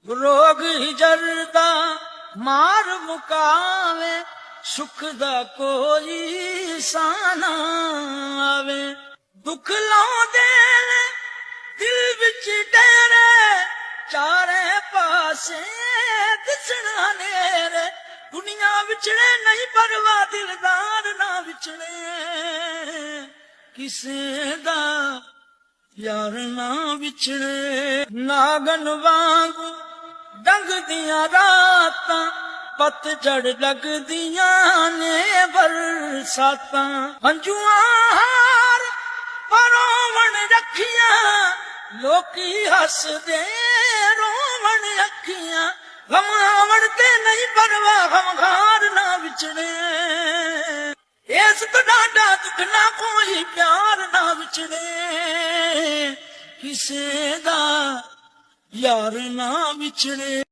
ਰੋਗ ਹੀ ਜਰਦਾ ਮਾਰ ਮੁਕਾਵੇ, ਸੁਖ ਦਾ ਕੋਈ ਸਾਨਾ ਆਵੇ। ਦੁੱਖ ਲਾਉਂਦੇ ਨੇ ਦਿਲ ਵਿੱਚ ਡੇਰੇ, ਚਾਰੇ ਪਾਸੇ ਦਿਸਣਾ ਨੇਰੇ। ਦੁਨੀਆ ਵਿਛੜੇ ਨਹੀਂ ਪਰਵਾਹ, ਦਿਲਦਾਰ ਨਾ ਵਿਛੜੇ, ਕਿਸੇ ਦਾ ਯਾਰ ਨਾ ਵਿਛੜੇ। ਨਾਗਨ ਵਾਂਗੂ ਡੰਗਦੀਆਂ ਰਾਤਾਂ, ਪਤਝੜ ਲੱਗਦੀਆਂ ਨੇ ਬਰਸਾਤਾਂ। ਹੰਝੂਆਂ ਹਾਰ ਪਰੋਵਣ ਰੱਖੀਆਂ, ਲੋਕੀ ਹੱਸਦੇ ਰੋਵਣ ਅੱਖੀਆਂ। ਗਮ ਆਵਣ ਤੇ ਨਹੀਂ ਪਰਵਾਹ, ਗਮਖਾਰ ਨਾ ਵਿਛੜੇ। ਇਸ ਤੋਂ ਡਾਢਾ ਦੁੱਖ ਨਾ ਕੋਈ, ਪਿਆਰ ਨਾ ਵਿਛੜੇ, ਕਿਸੇ ਦਾ ਯਾਰ ਨਾ ਵਿਛੜੇ।